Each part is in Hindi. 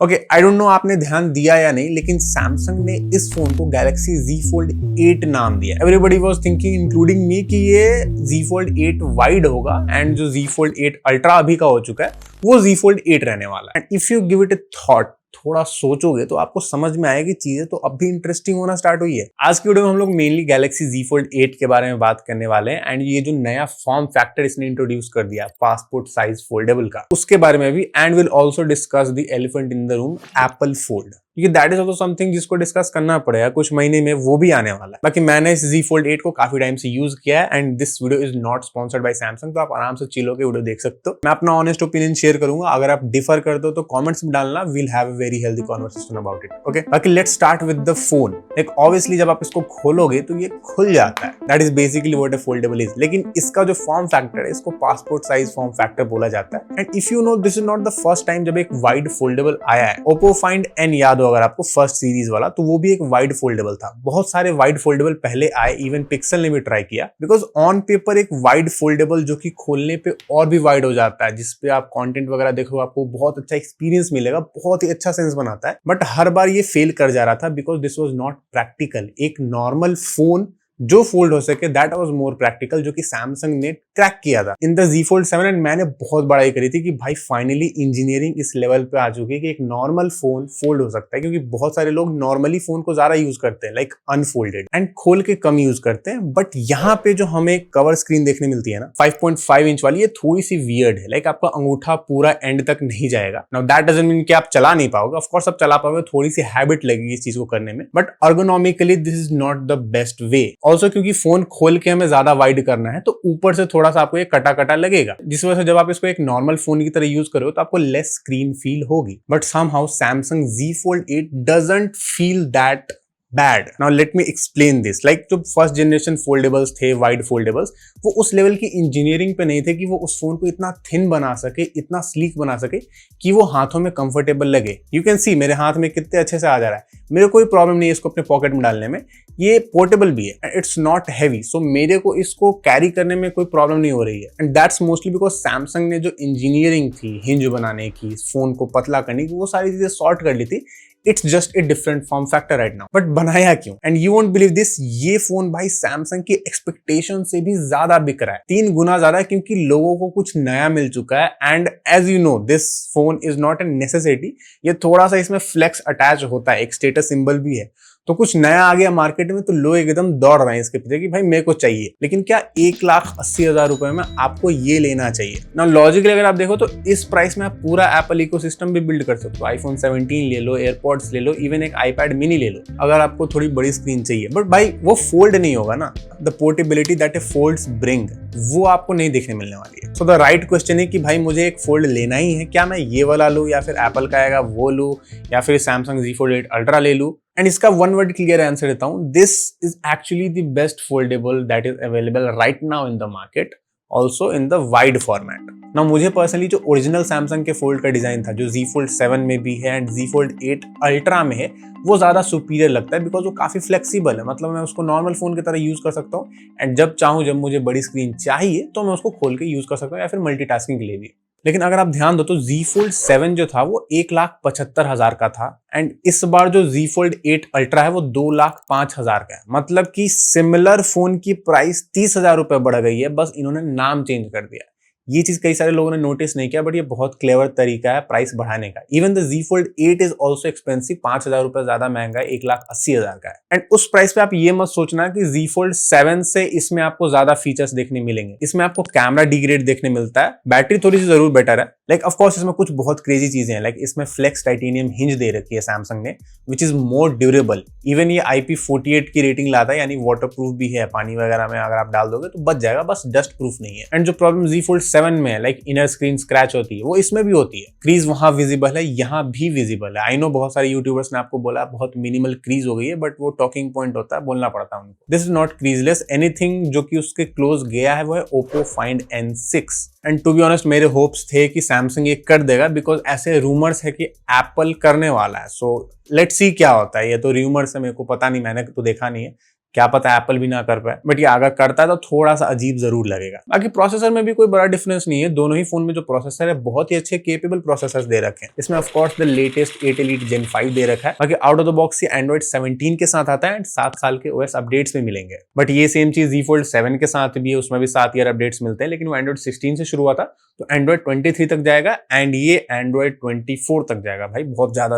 ओके, आई डोंट नो आपने ध्यान दिया या नहीं, लेकिन सैमसंग ने इस फोन को गैलेक्सी Z Fold 8 नाम दिया। Everybody was thinking including me कि ये Z Fold 8 वाइड होगा एंड जो Z Fold 8 अल्ट्रा अभी का हो चुका है वो Z Fold 8 रहने वाला है। And if you give it a thought, थोड़ा सोचोगे तो आपको समझ में आएगी चीजें तो अब भी इंटरेस्टिंग होना स्टार्ट हुई है। आज की वीडियो में हम लोग मेनली गैलेक्सी Z Fold 8 के बारे में बात करने वाले हैं एंड ये जो नया फॉर्म फैक्टर इसने इंट्रोड्यूस कर दिया पासपोर्ट साइज फोल्डेबल का, उसके बारे में भी। And will also discuss the elephant in the room, Apple fold, क्योंकि दैट इज ऑल्सो समथिंग जिसको डिस्कस करना पड़ेगा, कुछ महीने में वो भी आने वाला है। बाकी मैंने इस Z Fold 8 को काफी टाइम से यूज किया है and this video is not sponsored by Samsung, तो आप आराम से चिल होकर वीडियो देख सकते हो। मैं अपना ऑनेस्ट ओपिनियन शेयर करूंगा, अगर आप डिफर करते हो तो कमेंट्स में डालना, we'll have a very healthy conversation about it. Okay, बाकी let's start with the phone. Like obviously जब आप इसको खोलोगे तो ये खुल जाता है, that is basically what a foldable is. लेकिन इसका जो फॉर्म फैक्टर है इसको पासपोर्ट साइज फॉर्म फैक्टर बोला जाता है। And if you know, this is not the first time जब एक वाइड फोल्डेबल आया है। ओप्पो फाइंड एन याद हो अगर आपको, फर्स्ट सीरीज वाला, तो वो भी एक वाइड फोल्डेबल था। बहुत सारे वाइड फोल्डेबल पहले आए, इवन पिक्सल ने भी ट्राई किया, बिकॉज ऑन पेपर एक वाइड फोल्डेबल जो कि खोलने पे और भी वाइड हो जाता है, जिसपे आप कंटेंट वगैरह देखो, आपको बहुत अच्छा एक्सपीरियंस मिलेगा, बहुत ही अच्छा सेंस बनाता है। बट हर बार ये फेल कर जा रहा था because this was not practical. एक नॉर्मल फोन जो फोल्ड हो सके, दैट वाज मोर प्रैक्टिकल, जो कि सैमसंग ने क्रैक किया था in the Z Fold 7। And मैंने बहुत बड़ाई करी थी कि भाई फाइनली इंजीनियरिंग इस लेवल पे आ चुकी है कि एक नॉर्मल फोन फोल्ड हो सकता है, क्योंकि बहुत सारे लोग नॉर्मली फोन को ज्यादा यूज करते हैं, लाइक अनफोल्डेड, एंड खोल के कम यूज करते हैं। बट यहाँ पे जो हमें कवर स्क्रीन देखने मिलती है ना 5.5 इंच वाली, ये थोड़ी सी वियर्ड है। लाइक आपका अंगूठा पूरा एंड तक नहीं जाएगा। नाउ दैट डजंट मीन कि आप चला नहीं पाओगे, ऑफ कोर्स आप चला पाओगे, थोड़ी सी हैबिट लगेगी इस चीज को करने में, but ergonomically this is not the best way. Also क्योंकि फोन खोल के हमें ज्यादा वाइड करना है तो ऊपर से थोड़ा सा आपको ये कटा कटा लगेगा, जिस वजह से जब आप इसको एक नॉर्मल फोन की तरह यूज करो तो आपको लेस स्क्रीन फील होगी। But somehow Samsung Z Fold 8 doesn't feel that bad. Now let me explain this. Like जो फर्स्ट जनरेशन फोल्डेबल्स थे, वाइड फोल्डेबल्स, वो उस लेवल की इंजीनियरिंग पे नहीं थे कि वो उस फोन को इतना थिन बना सके, इतना स्लीक बना सके कि वो हाथों में कंफर्टेबल लगे। यू कैन सी मेरे हाथ में कितने अच्छे से आ जा रहा है, मेरे कोई प्रॉब्लम नहीं है इसको अपने पॉकेट में डालने में। ये पोर्टेबल भी है, इट्स नॉट हैवी, सो मेरे को इसको कैरी करने में कोई प्रॉब्लम नहीं हो रही है। And that's mostly because Samsung ने जो इंजीनियरिंग थी हिंज बनाने की, फोन को पतला करने की, वो सारी चीजें सॉर्ट कर ली थी। It's just a different form factor right now. But बनाया क्यों? And you won't believe this, ये फोन भाई सैमसंग की एक्सपेक्टेशन से भी ज्यादा बिक रहा है, 3 गुना ज्यादा, क्योंकि लोगों को कुछ नया मिल चुका है। And as you know, this phone is not a necessity, ये थोड़ा सा इसमें फ्लेक्स अटैच होता है, एक स्टेटस सिंबल भी है। तो कुछ नया आ गया मार्केट में तो लोग एकदम दौड़ रहे हैं इसके पीछे कि भाई मेरे को चाहिए। लेकिन क्या 1,80,000 रुपए में आपको ये लेना चाहिए? ना लॉजिकली अगर आप देखो तो इस प्राइस में आप पूरा एप्पल इकोसिस्टम भी बिल्ड कर सकते हो। आईफोन 17 ले लो, एयरपॉड्स ले लो, इवन एक आईपैड मिनी ले लो, अगर आपको थोड़ी बड़ी स्क्रीन चाहिए। बट भाई वो फोल्ड नहीं होगा ना, the portability that A folds bring, वो आपको नहीं देखने मिलने वाली है। सो द राइट क्वेश्चन है कि भाई मुझे एक फोल्ड लेना ही है, क्या मैं ये वाला लूं या फिर एप्पल का आएगा वो लूं या फिर सैमसंग Z Fold 8 अल्ट्रा ले लूं? एंड इसका वन वर्ड क्लियर आंसर देता हूं, this is actually the best foldable that is available right now in the market, also in the wide format. ना मुझे पर्सनली जो ओरिजिनल सैमसंग के फोल्ड का डिजाइन था, जो Z Fold 7 में भी है एंड Z Fold 8 अल्ट्रा में है, वो ज्यादा सुपीरियर लगता है बिकॉज वो काफी फ्लेक्सिबल है। मतलब मैं उसको नॉर्मल फोन की तरह यूज कर सकता हूँ एंड जब चाहूँ, जब मुझे बड़ी स्क्रीन चाहिए तो मैं उसको खोल के यूज कर सकता हूँ, या फिर मल्टीटास्किंग के लिए भी। लेकिन अगर आप ध्यान दो तो Z Fold 7 जो था वो 1,75,000 का था एंड इस बार जो Z Fold 8 अल्ट्रा है वो 2,05,000 का है। मतलब कि सिमिलर फोन की प्राइस 30,000 रुपए बढ़ गई है, बस इन्होंने नाम चेंज कर दिया। ये चीज कई सारे लोगों ने नोटिस नहीं किया, बट ये बहुत क्लेवर तरीका है प्राइस बढ़ाने का। Even the Z Fold 8 is also expensive, 5,000 रुपए ज्यादा महंगा है, 1,80,000 का है। एंड उस प्राइस पे आप ये मत सोचना कि Z Fold 7 से इसमें आपको ज्यादा फीचर्स देखने मिलेंगे। इसमें आपको कैमरा डिग्रेड देखने मिलता है, बैटरी थोड़ी सी जरूर बेटर है। लाइक ऑफ कोर्स इसमें कुछ बहुत क्रेजी चीजें हैं, लाइक इसमें फ्लेक्स टाइटेनियम हिंज दे रखी है सैमसंग ने, which is more durable. Even ये IP48 की रेटिंग लाता है, यानी वाटर प्रूफ भी है, पानी वगैरह में अगर आप डाल दोगे तो बच जाएगा, बस डस्ट प्रूफ नहीं है। एंड जो प्रॉब्लम Z Fold 7 में है, लाइक इनर स्क्रीन स्क्रैच होती है, वो इसमें भी होती है। क्रीज वहां विजिबल है, यहाँ भी विजिबल है। आई नो बहुत सारे यूट्यूबर्स ने आपको बोला बहुत मिनिमल क्रीज हो गई है, बट वो टॉकिंग पॉइंट होता है, बोलना पड़ता है उनको। This is not creaseless. Anything जो कि उसके क्लोज गया है वो है Oppo Find N6। And to be honest मेरे होप्स थे कि सैमसंग ये कर देगा, बिकॉज ऐसे रूमर्स है कि एप्पल करने वाला है। सो लेट्स सी क्या होता है। ये तो रूमर्स है, मेरे को पता नहीं, मैंने तो देखा नहीं है। क्या पता एप्पल भी ना कर पाए, बट ये अगर करता है तो थोड़ा सा अजीब जरूर लगेगा। बाकी प्रोसेसर में भी कोई बड़ा डिफरेंस नहीं है, दोनों ही फोन में जो प्रोसेसर है बहुत ही अच्छे केपेबल प्रोसेसर्स दे रखे हैं। इसमें of course the latest 8 Elite Gen 5 दे रखा है। बाकी आउट ऑफ द बॉक्स ये एंड्रॉइड 17 के साथ आता है एंड 7 साल के OS अपडेट्स भी मिलेंगे। बट ये सेम चीज Z Fold 7 के साथ भी है, उसमें भी 7 ईयर अपडेट्स मिलते हैं, लेकिन वो एंड्रॉइड 16 से शुरू हुआ था तो एंड्रॉइड 23 तक जाएगा एंड ये एंड्रॉइड 24 तक जाएगा। भाई बहुत ज्यादा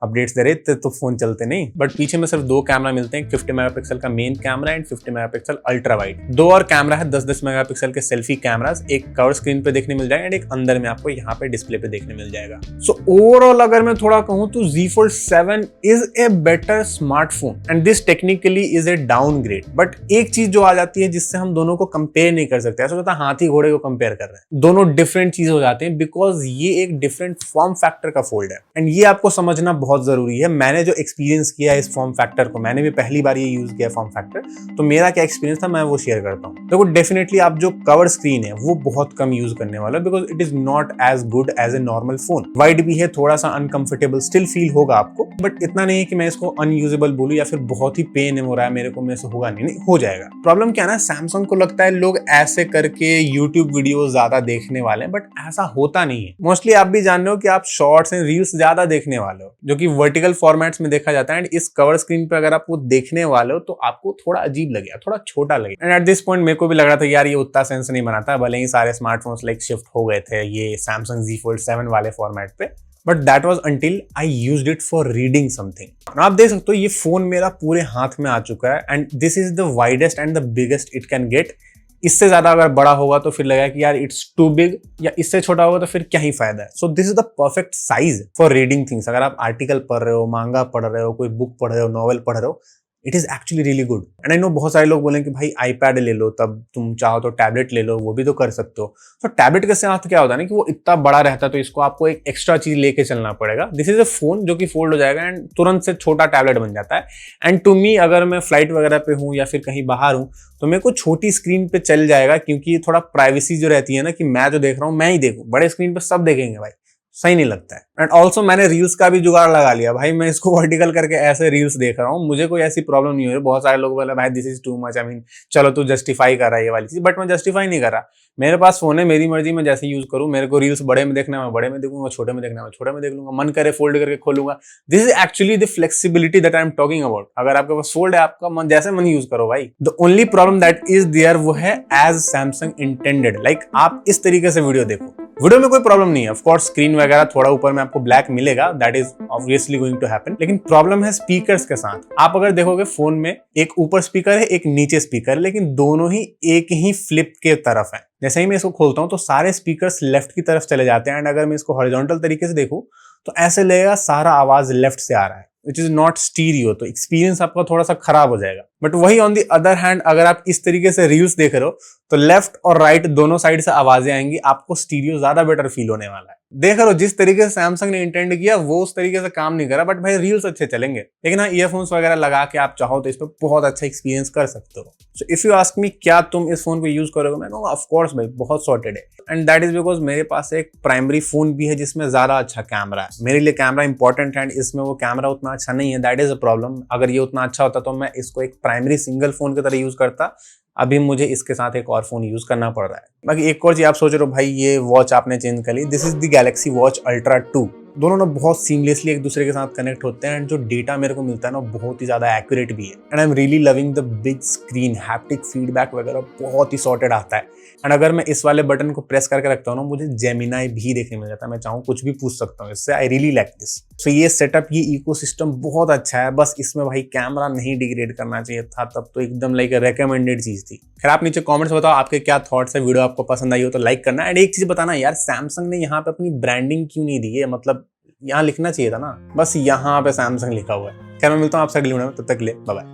अपडेट्स दे रहे तो फोन चलते नहीं। बट पीछे में सिर्फ 2 कैमरा मिलते हैं, 50 मेगापिक्सल का main camera and 50 megapixel ultra wide. 2 और कैमरा है 10-10 मेगापिक्सल के सेल्फी कैमरास, एक कवर स्क्रीन पे देखने मिल जाएगा एंड एक अंदर में आपको यहाँ पे डिस्प्ले पे देखने मिल जाएगा। सो ओवरऑल अगर मैं थोड़ा कहूँ तो Z Fold 7 is a better smartphone and this technically is a downgrade. But एक चीज जो आ जाती है जिससे हम दोनों को कंपेयर नहीं कर सकते, ऐसा होता है हाथी घोड़े को कंपेयर कर रहे हैं, दोनों डिफरेंट चीज हो जाते हैं बिकॉज ये एक डिफरेंट फॉर्म फैक्टर का फोल्ड है एंड ये आपको समझना बहुत जरूरी है। मैंने जो एक्सपीरियंस किया है इस फॉर्म फैक्टर को, मैंने भी पहली बार ये यूज किया फॉर्म फैक्टर, तो मेरा क्या एक्सपीरियंस था मैं वो शेयर करता हूँ। देखो डेफिनेटली आप जो कवर स्क्रीन है वो बहुत कम यूज करने वाला है because it is not as good as a normal phone. Wide भी है, थोड़ा सा अनकंफर्टेबल स्टिल फील होगा आपको, बट इतना नहीं है कि मैं इसको अनयूजेबल बोलूं या फिर बहुत ही पेन हो रहा है मेरे को, मेरे से होगा नहीं हो जाएगा। प्रॉब्लम क्या है ना, सैमसंग को लगता है लोग ऐसे करके यूट्यूब वीडियो ज्यादा देखने वाले हैं, बट ऐसा होता नहीं है। मोस्टली आप भी जान रहे हो कि आप शॉर्ट्स एंड रील्स ज्यादा देखने वाले हो, जो कि वर्टिकल फॉर्मेट्स में देखा जाता है एंड इस कवर स्क्रीन पे अगर आप वो देखने वाले हो तो आपको थोड़ा अजीब लगेगा, थोड़ा छोटा लगेगा। एंड एट दिस पॉइंट मेरे को भी लग रहा था यार ये उतना सेंस नहीं बनाता, भले ही सारे स्मार्टफोन्स लाइक शिफ्ट हो गए थे ये सैमसंग Z Fold 7 वाले फॉर्मेट पे, but that was until I used it for reading something. आप देख सकते हो ये फोन मेरा पूरे हाथ में आ चुका है and this is the widest and the biggest it can get. इससे ज्यादा अगर बड़ा होगा तो फिर लगेगा कि यार इट्स टू बिग, या इससे छोटा होगा तो फिर क्या ही फायदा है। So this is the perfect size for reading things. अगर आप आर्टिकल पढ़ रहे हो, मांगा पढ़ रहे हो, कोई बुक पढ़ रहे हो, नॉवल पढ़ रहे हो, it is actually really good. And I know बहुत सारे लोग बोलेंगे कि भाई आईपैड ले लो, तब तुम चाहो तो टैबलेट ले लो, वो भी तो कर सकते हो। तो टैबलेट के साथ क्या होता है ना कि वो इतना बड़ा रहता है तो इसको आपको एक एक्स्ट्रा चीज लेके चलना पड़ेगा। दिस इज अ फोन जो कि फोल्ड हो जाएगा एंड तुरंत से छोटा टैबलेट बन जाता है। एंड टू मी अगर मैं फ्लाइट वगैरह पे हूँ या फिर कहीं बाहर हूँ तो मेरे को छोटी स्क्रीन पे चल जाएगा, क्योंकि थोड़ा प्राइवेसी जो रहती है ना कि मैं जो देख रहा हूँ मैं ही देखूं, बड़े स्क्रीन पे सब देखेंगे भाई, सही नहीं लगता है। एंड ऑल्सो मैंने रील्स का भी जुगाड़ लगा लिया भाई, मैं इसको वर्टिकल करके ऐसे रील्स देख रहा हूँ, मुझे कोई ऐसी प्रॉब्लम नहीं हो रही। बहुत सारे लोग बोले भाई this is too much, I mean चलो तू जस्टिफाई कर रहा है ये वाली चीज, बट मैं जस्टिफाई नहीं कर रहा। मेरे पास फोन है, मेरी मर्जी में जैसे यूज करूँ। मेरे को रील्स बड़े में देखना है मैं बड़े में देखूंगा, छोटे में देखना है मैं छोटे में देख लूंगा, मन करे फोल्ड करके खोलूंगा। This is actually the flexibility that I am talking about. अगर आपके पास फोल्ड है, आपका मन जैसे मन यूज करो भाई। The only problem that is there वो है एज सैमसंग इंटेंडेड, लाइक आप इस तरीके से वीडियो देखो, वीडियो में कोई प्रॉब्लम नहीं है। ऑफ कोर्स स्क्रीन वगैरह थोड़ा ऊपर में आपको ब्लैक मिलेगा, that is obviously going to happen, लेकिन प्रॉब्लम है स्पीकर्स के साथ। आप अगर देखोगे फोन में एक ऊपर स्पीकर है, एक नीचे स्पीकर है, लेकिन दोनों ही एक ही फ्लिप के तरफ है। जैसे ही मैं इसको खोलता हूं तो सारे स्पीकर्स लेफ्ट की तरफ चले जाते हैं एंड अगर मैं इसको हॉरिजॉन्टल तरीके से देखूं तो ऐसे लगेगा सारा आवाज लेफ्ट से आ रहा है, विच इज नॉट स्टीरियो। तो एक्सपीरियंस आपका थोड़ा सा खराब हो जाएगा। बट वही ऑन दी अदर हैंड अगर आप इस तरीके से रील्स देख रहे हो तो लेफ्ट और राइट दोनों साइड से आवाजें आएंगी, आपको स्टीरियो ज्यादा बेटर फील होने वाला है। देख रहे हो जिस तरीके से सैमसंग ने इंटेंड किया वो उस तरीके से काम नहीं करा, बट भाई रील्स अच्छे चलेंगे। लेकिन हाँ ईयरफोन्स वगैरह लगा के आप चाहो तो इस पर बहुत अच्छा एक्सपीरियंस कर सकते हो। So if you ask me क्या तुम इस फोन को यूज करोगे, मैं कहूँगा ऑफ कोर्स भाई बहुत सॉर्टेड है। एंड दैट इज बिकॉज मेरे पास एक प्राइमरी फोन भी है जिसमें ज्यादा अच्छा कैमरा है। मेरे लिए कैमरा इंपॉर्टेंट है एंड इसमें वो कैमरा उतना अच्छा नहीं है, दैट इज अ प्रॉब्लम। अगर ये उतना अच्छा होता तो मैं इसको एक प्राइमरी सिंगल फोन की तरह यूज करता। अभी मुझे इसके साथ एक और फोन यूज करना पड़ रहा है। बाकी एक और चीज आप सोच रहे हो भाई ये वॉच आपने चेंज कर ली, this is the Galaxy Watch Ultra 2। दोनों ना बहुत सीमलेसली एक दूसरे के साथ कनेक्ट होते हैं एंड जो डेटा मेरे को मिलता है ना बहुत ही ज्यादा एक्यूरेट भी है। And I am really loving the big screen, haptic feedback वगैरह बहुत ही सॉर्टेड आता है। एंड अगर मैं इस वाले बटन को प्रेस करके रखता हूँ ना मुझे जेमिनाई भी देखने मिल जाता है, मैं चाहूँ कुछ भी पूछ सकता हूँ इससे। I really like this. So ये सेटअप, ये इकोसिस्टम बहुत अच्छा है। बस इसमें भाई कैमरा नहीं डिग्रेड करना चाहिए था, तब तो एकदम लाइक रेकमेंडेड चीज थी। खैर आप नीचे कमेंट्स बताओ आपके क्या थॉट्स है, वीडियो आपको पसंद आई हो तो लाइक करना। एंड एक चीज बताना यार, सैमसंग ने यहाँ पे अपनी ब्रांडिंग क्यों नहीं दी है, मतलब यहाँ लिखना चाहिए था ना, बस यहाँ पे सैमसंग लिखा हुआ है। खैर मैं मिलता हूँ आपसे अगली वीडियो में, तब तक के लिए बाय बाय।